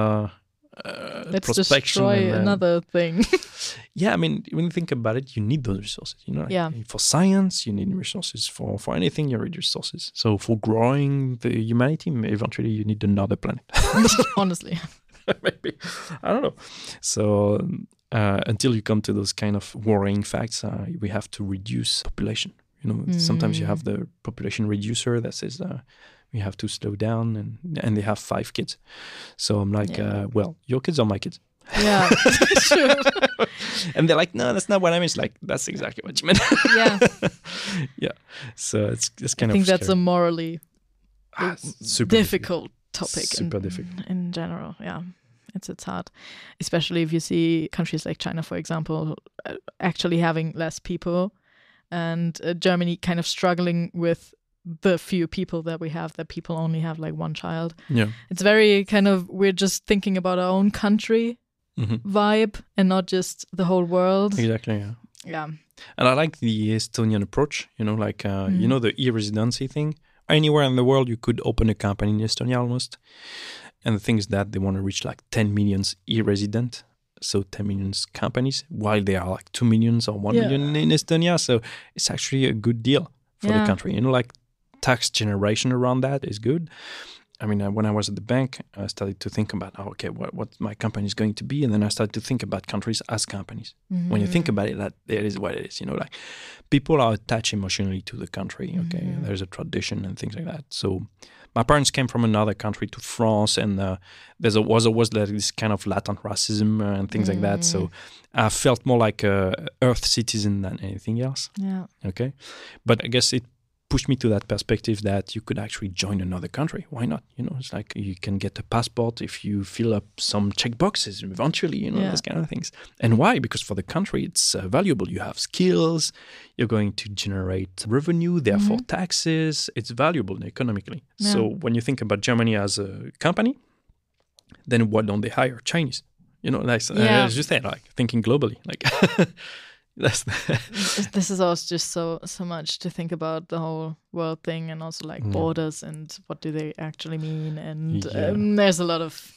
Let's prospection destroy another thing. Yeah, I mean, when you think about it, you need those resources. For science, you need resources. For anything, you need resources. So for growing the humanity, eventually you need another planet. Honestly. Maybe. I don't know. So until you come to those kind of worrying facts, we have to reduce population. Sometimes you have the population reducer that says we have to slow down, and they have 5 kids. So I'm like, well, your kids are my kids. Yeah, sure. And they're like, no, that's not what I mean. It's like, that's exactly what you meant. Yeah. Yeah. So it's kind of I think scary. that's a morally super difficult topic. Super difficult. In general, yeah. It's hard, especially if you see countries like China, for example, actually having less people, and Germany kind of struggling with the few people that we have, that people only have like one child. Yeah. It's very kind of, we're just thinking about our own country vibe and not just the whole world. Exactly, yeah. Yeah. And I like the Estonian approach, the e-residency thing. Anywhere in the world, you could open a company in Estonia almost. And the thing is that they want to reach like 10 million e-resident. So 10 million companies, while there are like 2 million or 1 million in Estonia. So it's actually a good deal for the country. Like tax generation around that is good. I mean, when I was at the bank, I started to think about, what my company is going to be. And then I started to think about countries as companies. When you think about it, that is what it is. like people are attached emotionally to the country. Okay, there's a tradition and things like that. So my parents came from another country to France, and there was always like this kind of latent racism and things like that. So I felt more like a Earth citizen than anything else. Yeah. Okay, but I guess it pushed me to that perspective that you could actually join another country. Why not? It's like you can get a passport if you fill up some check boxes eventually, those kind of things. And why? Because for the country, it's valuable. You have skills, you're going to generate revenue, therefore taxes. It's valuable economically. Yeah. So when you think about Germany as a company, then why don't they hire Chinese? As you said, like thinking globally, like This is also just so much to think about, the whole world thing, and also like borders and what do they actually mean, and there's a lot of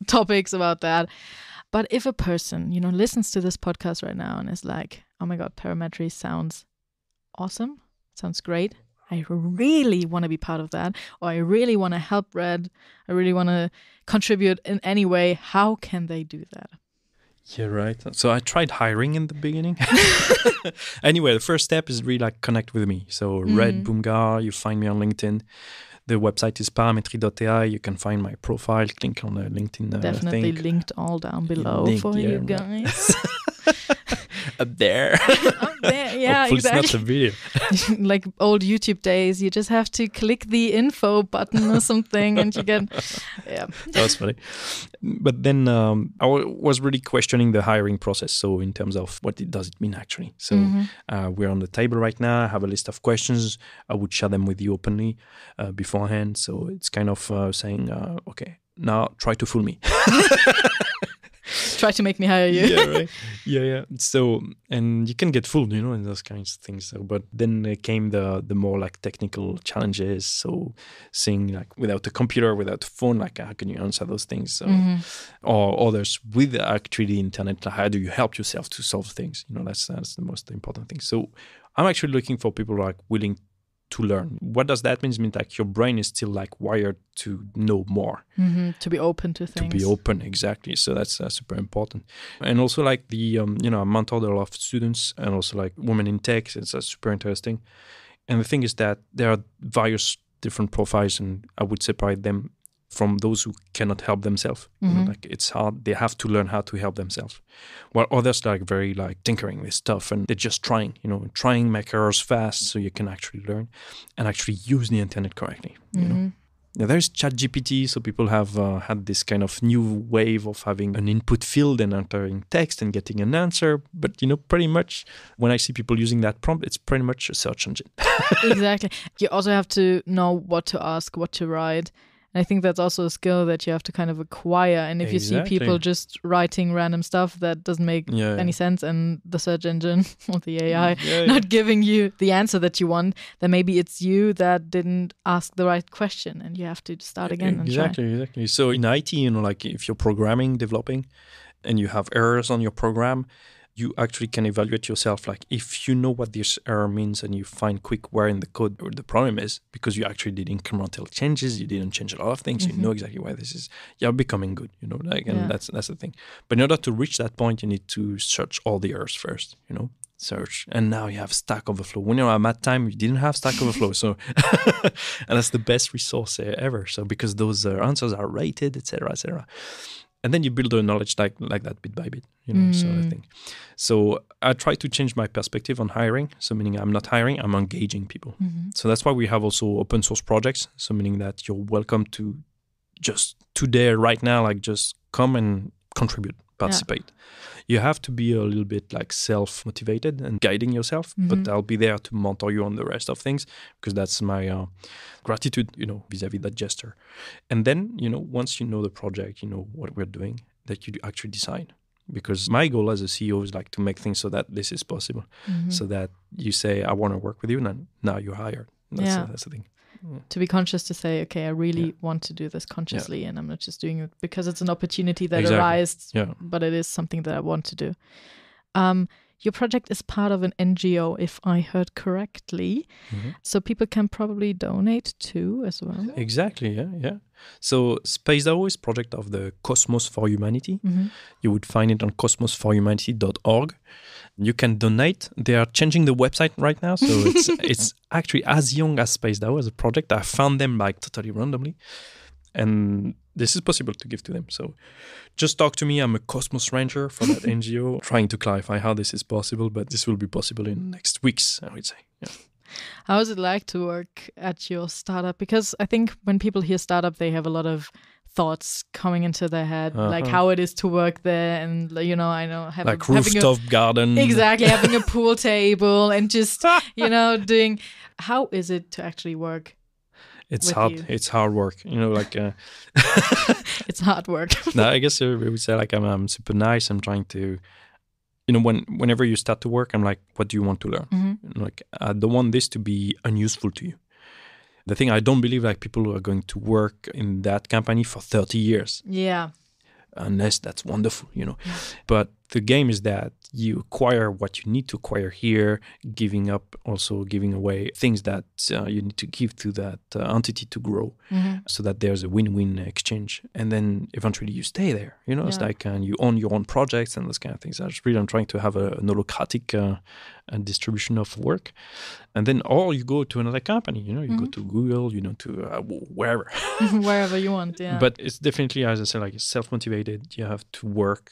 topics about that. But if a person listens to this podcast right now and is like, oh my god, Parametry sounds awesome, sounds great, I really want to be part of that, or I really want to help Red, I really want to contribute in any way, how can they do that? Yeah, right. So I tried hiring in the beginning. Anyway, the first step is really like connect with me. So Red Boumghar, you find me on LinkedIn. The website is Parametry.ai. You can find my profile. Click on the LinkedIn Definitely linked all down below for you guys. Up there. Up there, yeah, hopefully exactly. It's not a video. Like old YouTube days, you just have to click the info button or something and you get, That was funny. But then I was really questioning the hiring process. So in terms of what does it mean actually? So we're on the table right now. I have a list of questions. I would share them with you openly beforehand. So it's kind of saying, okay, now try to fool me. Try to make me hire you. Yeah, right. Yeah. So, and you can get fooled, in those kinds of things. So, but then came the more like technical challenges. So, seeing like without a computer, without a phone, like how can you answer those things? So, or others with actually the internet, how do you help yourself to solve things? That's the most important thing. So, I'm actually looking for people like willing to learn. What does that mean? It means like your brain is still like wired to know more. To be open to things. To be open, exactly. So that's super important. And also like the, I mentored a lot of students and also like women in tech. It's super interesting. And the thing is that there are various different profiles, and I would separate them from those who cannot help themselves. Like it's hard. They have to learn how to help themselves. While others like very like tinkering with stuff and they're just trying, make errors fast so you can actually learn and actually use the internet correctly. Now, there's ChatGPT, so people have had this kind of new wave of having an input field and entering text and getting an answer. But, pretty much when I see people using that prompt, it's pretty much a search engine. Exactly. You also have to know what to ask, what to write. And I think that's also a skill that you have to kind of acquire. And if you see people just writing random stuff that doesn't make any sense and the search engine or the AI not giving you the answer that you want, then maybe it's you that didn't ask the right question and you have to start again and try. Exactly. So in IT, like if you're programming, developing, and you have errors on your program, you actually can evaluate yourself. Like if you know what this error means and you find quick where in the code or the problem is, because you actually did incremental changes, you didn't change a lot of things, you know exactly why this is. You're becoming good, and that's the thing. But in order to reach that point, you need to search all the errors first, search. And now you have Stack Overflow. When I'm at time, you didn't have Stack Overflow. So, and that's the best resource ever. So because those answers are rated, etc., etc. And then you build the knowledge like that bit by bit, so I think. So I try to change my perspective on hiring. So meaning I'm not hiring, I'm engaging people. So that's why we have also open source projects. So meaning that you're welcome to just today, right now, like just come and contribute, participate. You have to be a little bit like self-motivated and guiding yourself, but I'll be there to mentor you on the rest of things because that's my gratitude, vis-a-vis that gesture. And then, once you know the project, what we're doing, that you actually decide. Because my goal as a CEO is like to make things so that this is possible, so that you say, I want to work with you, and now you're hired. That's the thing. To be conscious to say, okay, I really want to do this consciously and I'm not just doing it because it's an opportunity that arises, but it is something that I want to do. Your project is part of an NGO, if I heard correctly. So people can probably donate too as well. Exactly, yeah. So SpaceDAO is a project of the Cosmos for Humanity. You would find it on cosmosforhumanity.org. You can donate. They are changing the website right now. So it's actually as young as SpaceDAO as a project. I found them like totally randomly. And this is possible to give to them. So just talk to me. I'm a Cosmos Ranger for that NGO, trying to clarify how this is possible, but this will be possible in next weeks, I would say. Yeah. How is it like to work at your startup? Because I think when people hear startup, they have a lot of thoughts coming into their head, like how it is to work there. And, I know having rooftop garden. Exactly, having a pool table and just, doing. How is it to actually work? It's hard. You? It's hard work. It's hard work. No, I guess we would say like I'm super nice. I'm trying to, whenever you start to work, I'm like, what do you want to learn? Like, I don't want this to be unuseful to you. The thing, I don't believe like people are going to work in that company for 30 years. Yeah. Unless that's wonderful, But the game is that you acquire what you need to acquire here, giving away things that you need to give to that entity to grow, so that there's a win-win exchange. And then eventually you stay there, It's like you own your own projects and those kind of things. I'm trying to have an holocratic distribution of work. And then, or you go to another company, you go to Google, to wherever. Wherever you want, yeah. But it's definitely, as I said, like self-motivated. You have to work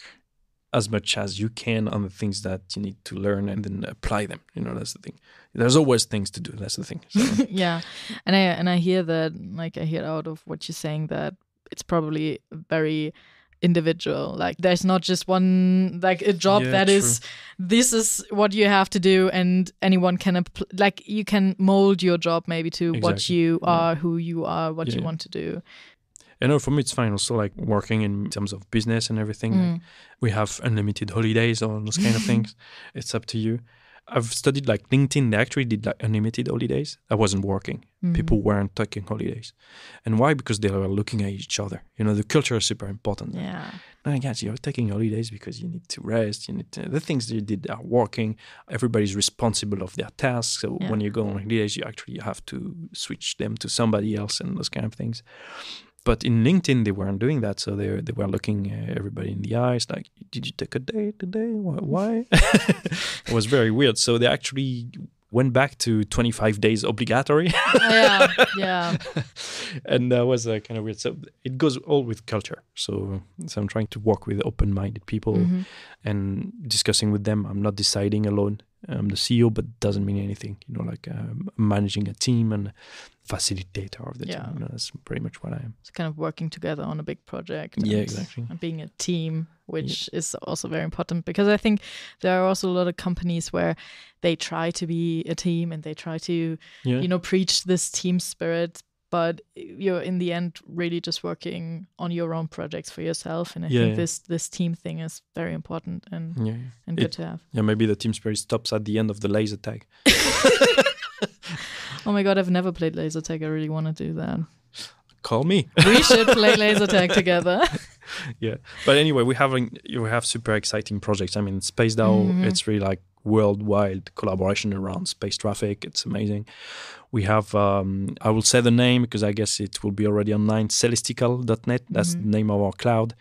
as much as you can on the things that you need to learn and then apply them. That's the thing. There's always things to do. That's the thing. So. Yeah. And I hear that, like I hear out of what you're saying that it's probably very individual. Like there's not just one, like a job that true. This is what you have to do and anyone can, like you can mold your job maybe to what you are, who you are, what you want to do. For me, it's fine also like working in terms of business and everything. Like, we have unlimited holidays or those kind of things. It's up to you. I've studied like LinkedIn. They actually did like unlimited holidays. That wasn't working. People weren't taking holidays. And why? Because they were looking at each other. The culture is super important. Yeah. I guess you're taking holidays because you need to rest. The things that you did are working. Everybody's responsible of their tasks. So when you go on holidays, you actually have to switch them to somebody else and those kind of things. But in LinkedIn, they weren't doing that. So they were looking everybody in the eyes like, did you take a day today? Why? It was very weird. So they actually went back to 25 days obligatory. Yeah. And that was kind of weird. So it goes all with culture. So I'm trying to work with open-minded people and discussing with them. I'm not deciding alone. I'm the CEO, but doesn't mean anything. Like managing a team and facilitator of the team. That's pretty much what I am. It's kind of working together on a big project. Exactly. And being a team, which is also very important, because I think there are also a lot of companies where they try to be a team and they try to, preach this team spirit, but you're in the end really just working on your own projects for yourself. And I think this team thing is very important and good to have. Yeah, maybe the team spirit stops at the end of the laser tag. Oh my God, I've never played laser tag. I really want to do that. Call me. We should play laser tag together. Yeah. But anyway, we have super exciting projects. I mean, SpaceDAO, it's really like worldwide collaboration around space traffic. It's amazing. We have, I will say the name because I guess it will be already online, celestial.net. That's the name of our cloud.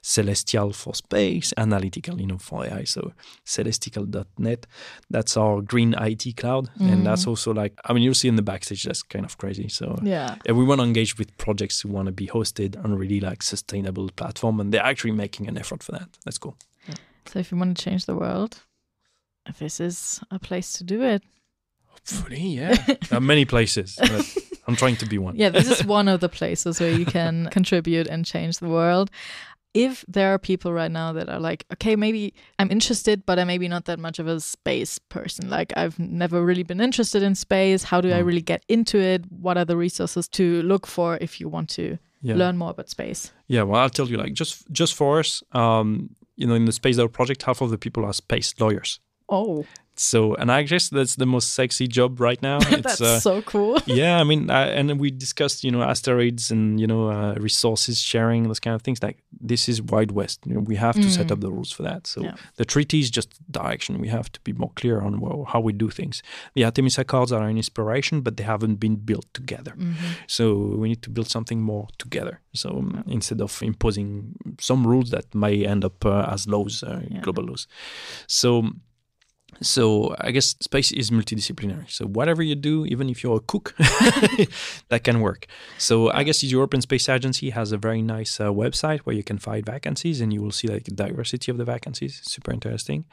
Celestial for space, analytical, for AI. So celestial.net. That's our green IT cloud. And that's also like, you'll see in the backstage, that's kind of crazy. So we want to engage with projects who want to be hosted on a really like sustainable platform. And they're actually making an effort for that. That's cool. Yeah. So if you want to change the world, this is a place to do it. Hopefully, yeah. There are many places, but I'm trying to be one. Yeah, this is one of the places where you can contribute and change the world. If there are people right now that are like, okay, maybe I'm interested, but I'm maybe not that much of a space person. Like I've never really been interested in space. How do I really get into it? What are the resources to look for if you want to learn more about space? Yeah, well, I'll tell you, like just for us, in the SpaceDAO project, half of the people are space lawyers. Oh. So, and I guess that's the most sexy job right now. That's so cool. Yeah, and we discussed, asteroids and, resources sharing, those kind of things. Like, this is Wild West. We have to set up the rules for that. So the treaty is just direction. We have to be more clear on how we do things. The Artemis Accords are an inspiration, but they haven't been built together. So we need to build something more together. So instead of imposing some rules that may end up as laws, global laws. So I guess space is multidisciplinary. So whatever you do, even if you're a cook, that can work. So I guess the European Space Agency has a very nice website where you can find vacancies and you will see like the diversity of the vacancies. Super interesting.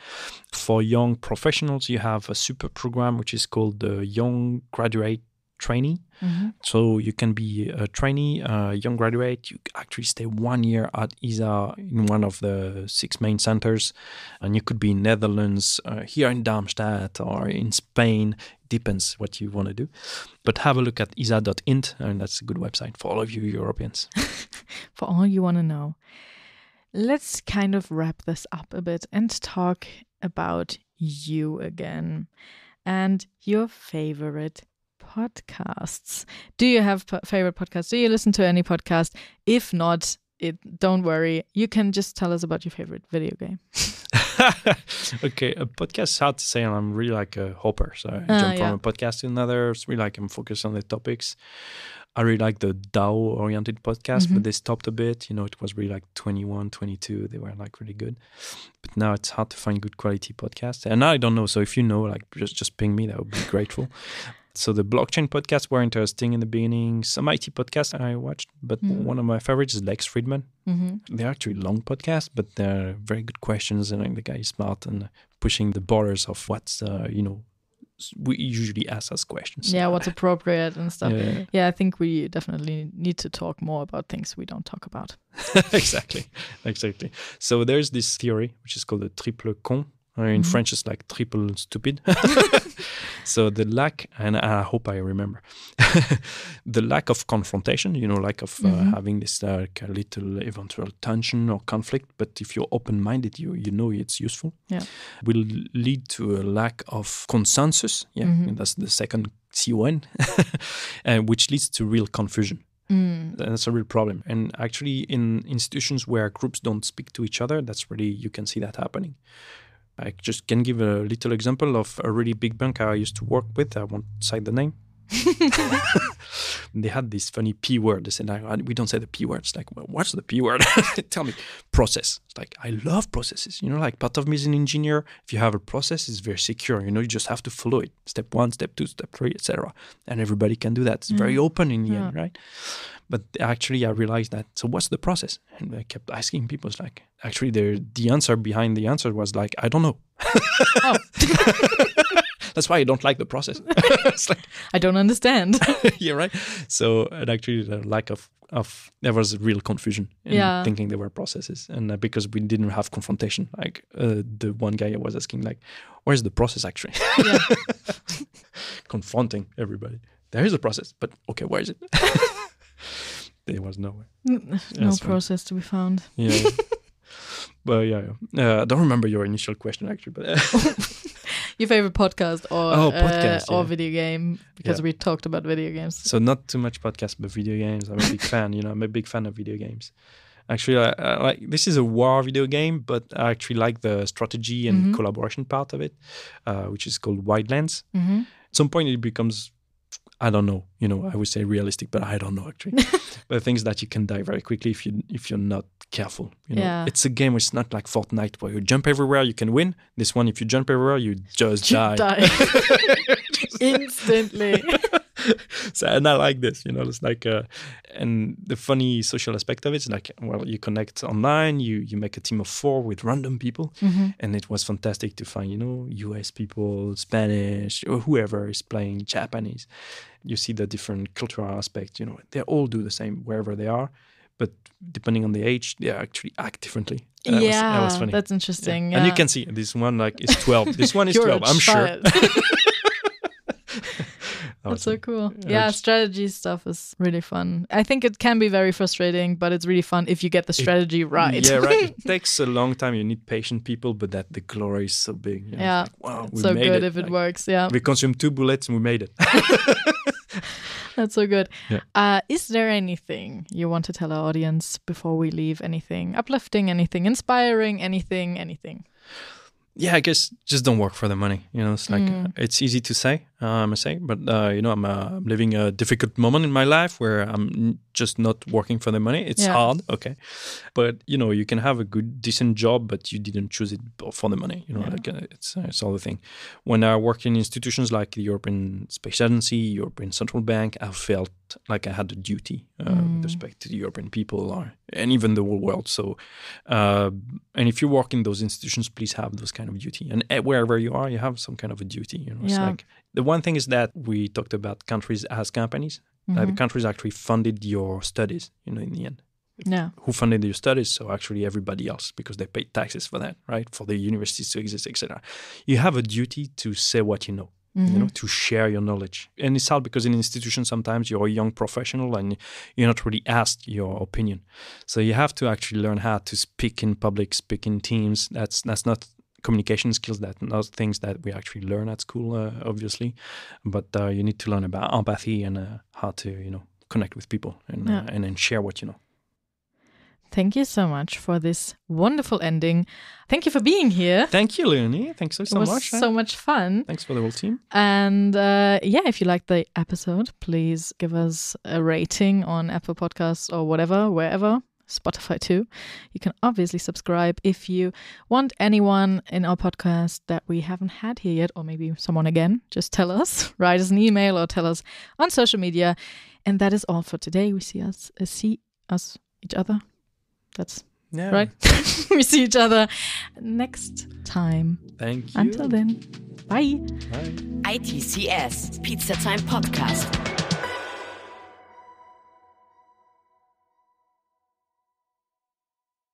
For young professionals, you have a super program which is called the Young Graduate Trainee. So you can be a trainee, a young graduate. You actually stay 1 year at ESA in one of the 6 main centers, and you could be in Netherlands, here in Darmstadt, or in Spain. Depends what you want to do. But have a look at ESA.int, and that's a good website for all of you Europeans. For all you want to know. Let's kind of wrap this up a bit and talk about you again and your favorite podcasts. Do you have favorite podcasts? Do you listen to any podcast? If not, don't worry. You can just tell us about your favorite video game. Okay, a podcast is hard to say, and I'm really like a hopper. So I jump from a podcast to another. It's really like I'm focused on the topics. I really like the DAO-oriented podcast, but they stopped a bit. It was really like 21, 22. They were like really good. But now it's hard to find good quality podcasts. And I don't know. So if you know, like just ping me. That would be grateful. So the blockchain podcasts were interesting in the beginning. Some IT podcasts I watched, but one of my favorites is Lex Friedman. They're actually long podcasts, but they're very good questions. And the guy is smart and pushing the borders of what's, we usually ask us questions. Yeah, what's appropriate and stuff. Yeah, I think we definitely need to talk more about things we don't talk about. Exactly. So there's this theory, which is called the triple con. In French, it's like triple stupid. So the lack, and I hope I remember, the lack of confrontation, lack of having this a little eventual tension or conflict. But if you're open-minded, you know it's useful. Yeah, will lead to a lack of consensus. Yeah, and that's the second CON, which leads to real confusion. That's a real problem. And actually, in institutions where groups don't speak to each other, you can see that happening. I just can give a little example of a really big bank I used to work with. I won't cite the name. They had this funny P word. They said, we don't say the P word. It's like, well, what's the P word? Tell me. Process. It's like, I love processes. Like part of me as an engineer, if you have a process, it's very secure. You just have to follow it. Step 1, step 2, step 3, etc. And everybody can do that. It's very open in the end, right? But actually, I realized that, so what's the process? And I kept asking people, it's like, actually, the answer behind the answer was like, I don't know. That's why I don't like the process. It's like, I don't understand. Yeah, right. So, and actually, the lack of there was real confusion in thinking there were processes, and because we didn't have confrontation, like the one guy was asking, like, where's the process actually? Yeah. Confronting everybody. There is a process, but okay, where is it? There was nowhere. No process to be found. Yeah. But I don't remember your initial question actually, but your favorite podcast or video game, because we talked about video games. So not too much podcast, but video games. I'm a big fan. I'm a big fan of video games. Actually, I like, this is a war video game, but I actually like the strategy and collaboration part of it, which is called Wildlands. At some point, it becomes, I don't know, I would say realistic, but I don't know actually. But things that you can die very quickly if you're not careful. It's a game where it's not like Fortnite where you jump everywhere, you can win. This one, if you jump everywhere, you just die. Instantly. So, and I like this, it's like, and the funny social aspect of it is like, well, you connect online, you make a team of 4 with random people, and it was fantastic to find, US people, Spanish, or whoever is playing Japanese. You see the different cultural aspects, they all do the same wherever they are, but depending on the age, they actually act differently. That was funny. That's interesting. Yeah. And you can see this one is 12. This one is 12, I'm sure. That's so cool. Yeah, strategy stuff is really fun. I think it can be very frustrating, but it's really fun if you get the strategy right. Yeah, right. It takes a long time. You need patient people, but the glory is so big. Yeah, like, wow, we so made good it. if it works. Yeah, we consumed 2 bullets and we made it. That's so good. Yeah. Is there anything you want to tell our audience before we leave? Anything uplifting, anything inspiring, anything? Yeah, I guess just don't work for the money. It's like it's easy to say, I must say, but I'm living a difficult moment in my life where I'm just not working for the money. It's hard, okay, but you can have a good, decent job, but you didn't choose it for the money. It's all the thing. When I work in institutions like the European Space Agency, European Central Bank, I felt like I had a duty with respect to the European people and even the whole world. So, and if you work in those institutions, please have those kind of duty. And wherever you are, you have some kind of a duty. It's like the one thing is that we talked about countries as companies. The countries actually funded your studies. In the end. Yeah. Who funded your studies? So actually everybody else, because they paid taxes for that, right? For the universities to exist, etc. You have a duty to say what you know. To share your knowledge. And it's hard because in institutions, sometimes you're a young professional and you're not really asked your opinion. So you have to actually learn how to speak in public, speak in teams. That's not communication skills, that's not things that we actually learn at school, obviously. But you need to learn about empathy and how to, connect with people and then share what you know. Thank you so much for this wonderful ending. Thank you for being here. Thank you, Leonie. Thanks so much. It was so much fun. Thanks for the whole team. And if you liked the episode, please give us a rating on Apple Podcasts or wherever. Spotify too. You can obviously subscribe if you want anyone in our podcast that we haven't had here yet, or maybe someone again. Just tell us, write us an email or tell us on social media. And that is all for today. We see each other. That's right. We see each other next time. Thank you. Until then, bye. ITCS Pizza Time Podcast.